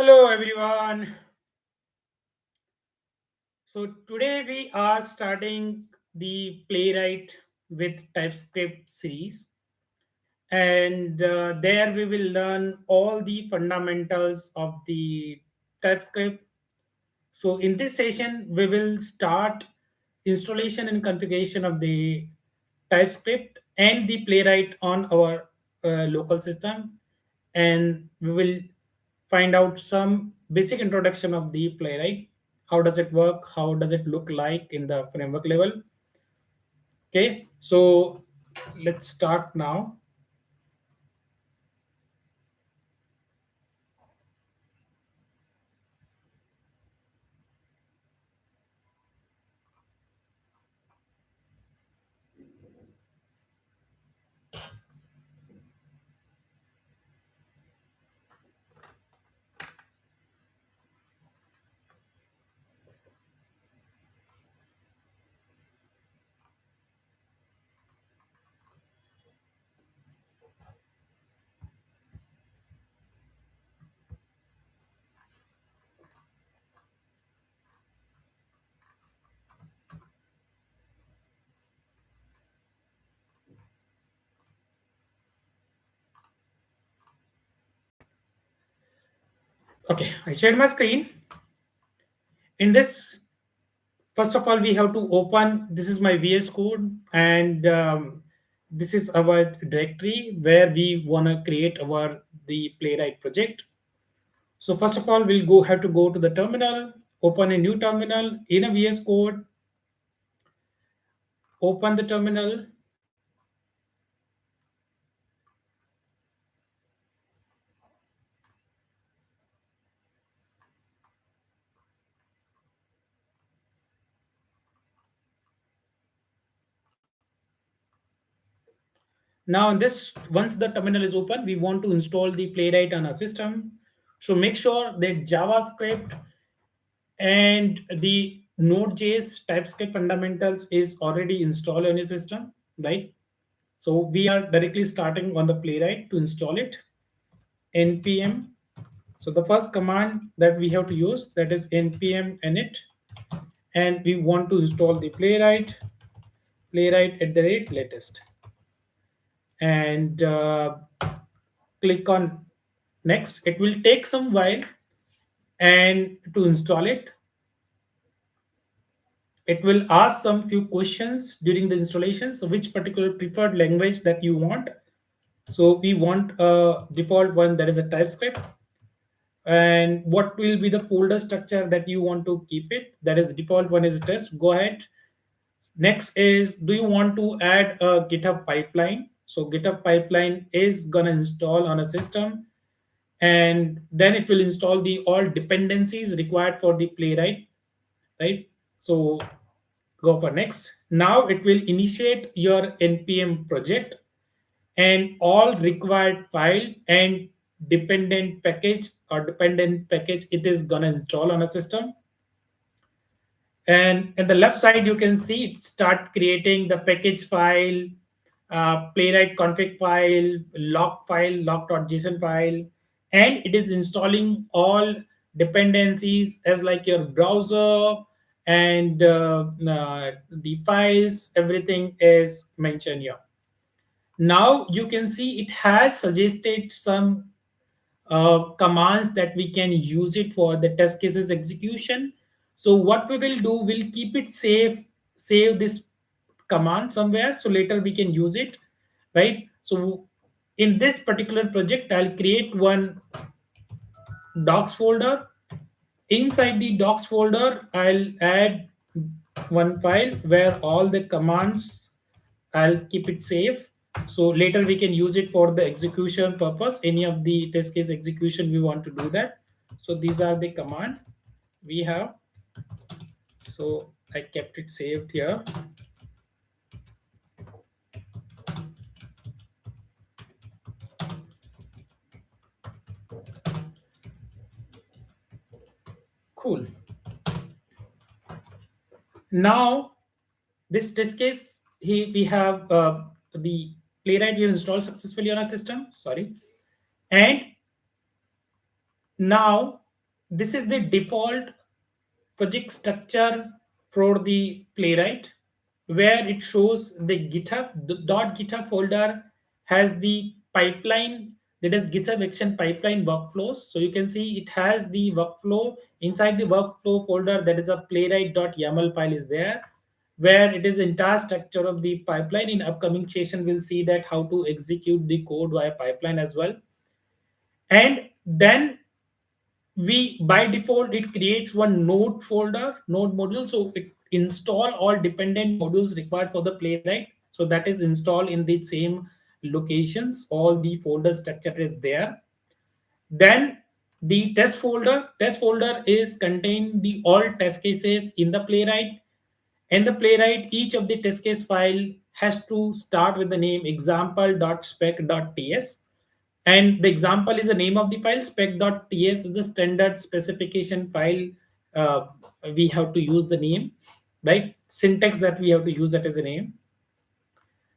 Hello everyone. So today we are starting the Playwright with TypeScript series, and there we will learn all the fundamentals of the TypeScript. So in this session, we will start installation and configuration of the TypeScript and the Playwright on our local system, and we will find out some basic introduction of the Playwright. How does it work? How does it look like in the framework level? Okay, so let's start now. Okay, I shared my screen. In this, first of all, we have to open. This is my VS Code, and this is our directory where we want to create our the Playwright project. So first of all, we'll go have to go to the terminal, open a new terminal in a VS Code, open the terminal. Now, in this, once the terminal is open, we want to install the Playwright on our system. So make sure that JavaScript and the Node.js TypeScript fundamentals is already installed on your system, right? So we are directly starting on the Playwright to install it. npm. So the first command that we have to use, that is npm init, and we want to install the playwright at the rate latest, and click on next. It will take some while, and to install it, it will ask some few questions during the installation. So which particular preferred language that you want. So we want a default one, that is a TypeScript. And what will be the folder structure that you want to keep it, that is default one is test. Go ahead. Next is, do you want to add a GitHub pipeline? So GitHub pipeline is gonna install on a system, and then it will install the all dependencies required for the Playwright, right? So go for next. Now it will initiate your npm project, and all required file and dependent package it is gonna install on a system. And in the left side, you can see it start creating the package file, Playwright config file, log.json file, and it is installing all dependencies as like your browser, and the files, everything is mentioned here. Now you can see it has suggested some commands that we can use it for the test cases execution. So what we will do, we'll keep it safe, save this command somewhere, so later we can use it, right? So in this particular project, I'll create one docs folder. Inside the docs folder, I'll add one file where all the commands, I'll keep it safe. So later we can use it for the execution purpose. Any of the test case execution we want to do that. So these are the command we have. So I kept it saved here. Cool. Now this test case, we have the Playwright we installed successfully on our system. Sorry. And now This is the default project structure for the Playwright, where it shows the GitHub. The .github folder has the pipeline, that is GitHub action pipeline workflows. So you can see it has the workflow. Inside the workflow folder, there is a playwright.yaml file is there, where it is entire structure of the pipeline. In upcoming session, we'll see that how to execute the code via pipeline as well. And then we by default it creates one node folder, node module, so it install all dependent modules required for the Playwright. So that is installed in the same locations, all the folder structure is there. Then the test folder is contain the all test cases in the Playwright. In the Playwright, each of the test case file has to start with the name example.spec.ts, and the example is the name of the file. Spec.ts is a standard specification file. uh, we have to use the name, right? Syntax that we have to use that as a name.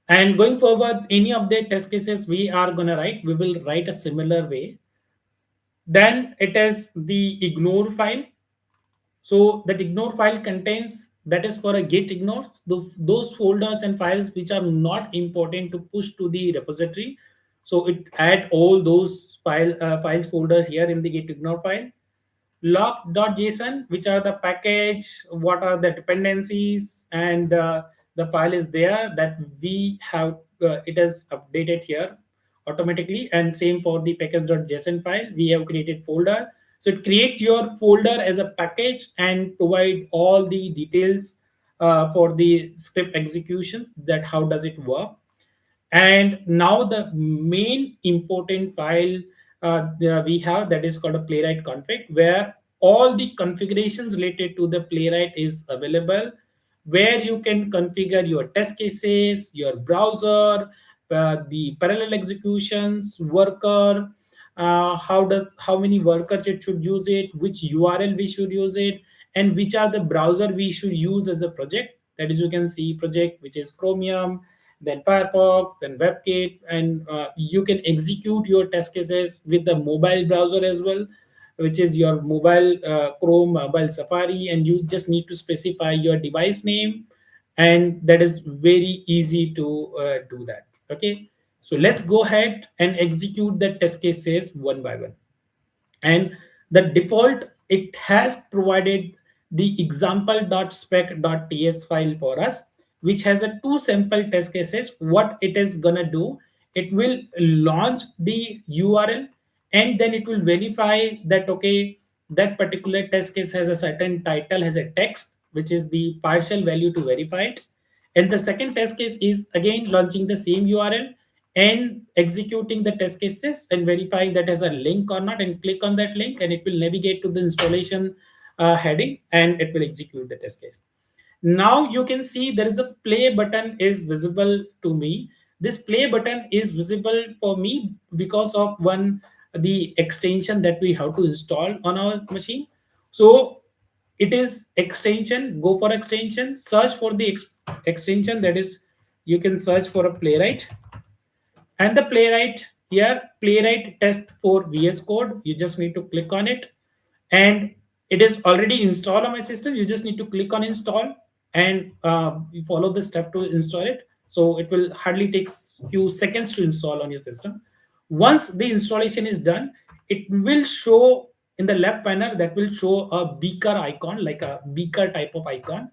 And going forward, any of the test cases we are going to write, we will write a similar way. Then it is the ignore file. So that ignore file contains, that is for a git ignore those folders and files which are not important to push to the repository. So it add all those files folders here in the git ignore file. Lock.json, which are the package, what are the dependencies, and the file is there that we have, it is updated here automatically. And same for the package.json file, we have created folder. So it create your folder as a package and provide all the details for the script execution, that how does it work. And now the main important file we have, that is called a Playwright config, where all the configurations related to the Playwright is available, where you can configure your test cases, your browser, the parallel executions, worker, how many workers it should use it, which URL we should use it, and which are the browser we should use as a project. That is, you can see project which is Chromium, then Firefox, then WebKit, and you can execute your test cases with the mobile browser as well, which is your mobile Chrome, mobile Safari, and you just need to specify your device name, and that is very easy to do that. Okay, so let's go ahead and execute the test cases one by one. And the default, it has provided the example.spec.ts file for us, which has a two sample test cases. What it is gonna do, it will launch the URL, and then it will verify that okay, that particular test case has a certain title, has a text, which is the partial value to verify it. And the second test case is again launching the same URL and executing the test cases and verifying that has a link or not, and click on that link and it will navigate to the installation heading, and it will execute the test case. Now you can see there is a play button is visible to me. This play button is visible for me because of one, the extension that we have to install on our machine. So it is extension, go for extension, search for the extension, that is, you can search for a Playwright. And the Playwright here, Playwright test for VS Code, you just need to click on it, and it is already installed on my system. You just need to click on install, and you follow the step to install it. So it will hardly takes few seconds to install on your system. Once the installation is done, it will show in the left panel, that will show a beaker icon, like a beaker type of icon.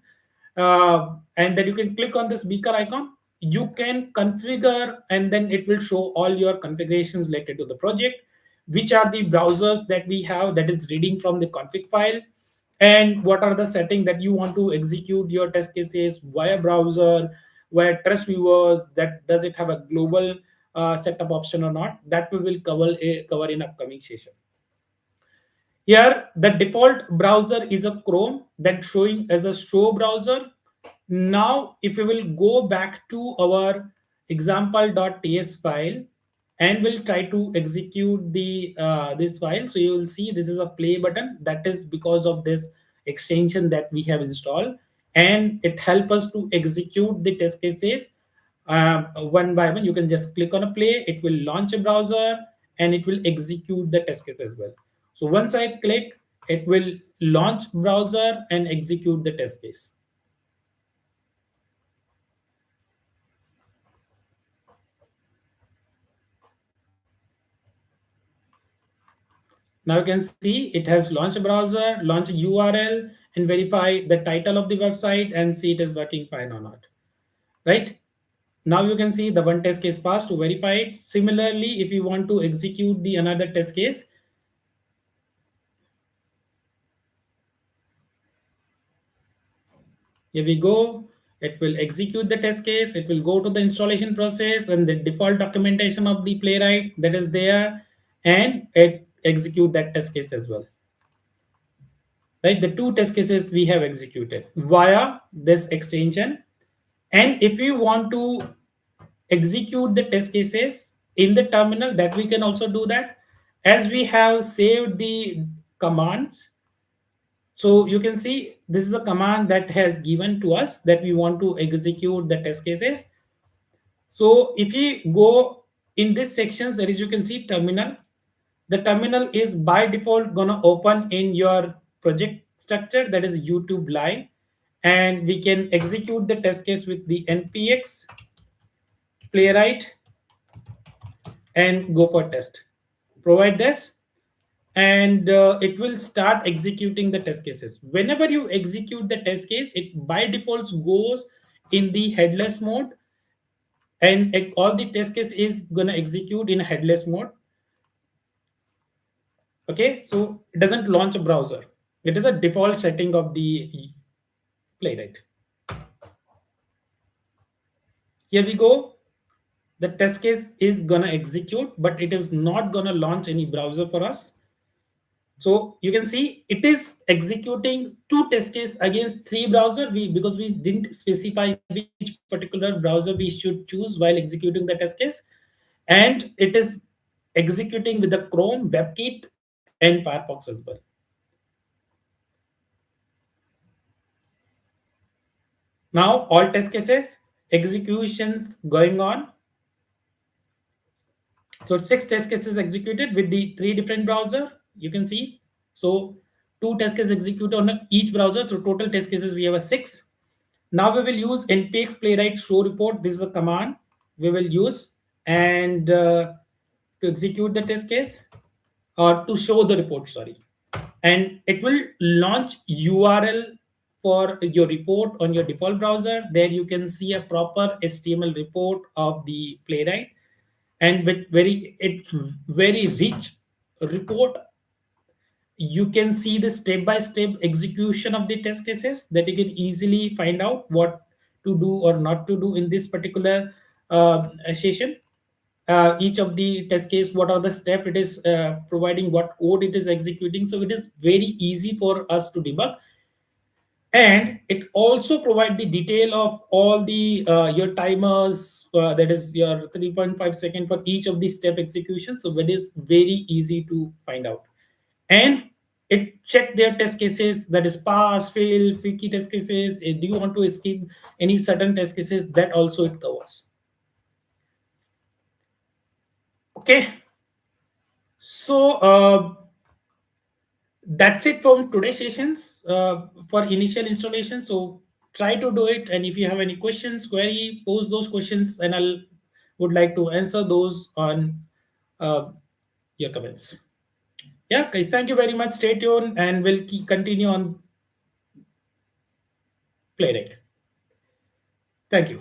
And then you can click on this beaker icon, you can configure, and then it will show all your configurations related to the project, which are the browsers that we have, that is reading from the config file, and what are the settings that you want to execute your test cases via browser, via trust viewers, that does it have a global setup option or not, that we will cover in upcoming session. Here, the default browser is a Chrome, that showing as a show browser. Now, if we will go back to our example.ts file and we'll try to execute the this file, so you will see this is a play button. That is because of this extension that we have installed, and it helps us to execute the test cases one by one. You can just click on a play, it will launch a browser, and it will execute the test case as well. So once I click, It will launch browser and execute the test case. Now you can see it has launched a browser, launch a URL, and verify the title of the website and see it is working fine or not. Right? Now you can see the one test case passed to verify it. Similarly, if you want to execute the another test case, here we go. It will execute the test case. It will go to the installation process and the default documentation of the Playwright that is there, and it execute that test case as well. Right, the two test cases we have executed via this extension. And if you want to execute the test cases in the terminal, that we can also do that, as we have saved the commands. So you can see this is a command that has given to us that we want to execute the test cases. So if you go in this section, there is, you can see terminal. The terminal is by default gonna open in your project structure, that is YouTube Live, and we can execute the test case with the npx playwright and go for test. Provide this, and it will start executing the test cases. Whenever you execute the test case, it by default goes in the headless mode, and all the test case is gonna execute in a headless mode. Okay, so it doesn't launch a browser. It is a default setting of the Playwright. Here we go. The test case is gonna execute, but it is not gonna launch any browser for us. So you can see it is executing two test case against three browser. Because we didn't specify which particular browser we should choose while executing the test case, and it is executing with the Chrome, WebKit, and Firefox as well. Now all test cases executions going on. So six test cases executed with the three different browser. You can see. So two test cases execute on each browser. So total test cases we have a six. Now we will use npx playwright show report. This is a command we will use, and to execute the test case, or to show the report. Sorry, and it will launch URL for your report on your default browser. There you can see a proper HTML report of the Playwright, and with it's very rich report. You can see the step-by-step execution of the test cases, that you can easily find out what to do or not to do in this particular session. Each of the test case, what are the step it is providing, what code it is executing, so it is very easy for us to debug. And it also provide the detail of all the your timers, that is your 3.5 second for each of the step execution, so it is very easy to find out. And it check their test cases, that is pass, fail, freaky test cases. Do you want to escape any certain test cases, that also it covers. Okay, so that's it from today's sessions for initial installation. So try to do it, and if you have any questions, query, post those questions, and I'll would like to answer those on uh, your comments. Yeah, guys, thank you very much. Stay tuned, and we'll continue on Playwright. Thank you.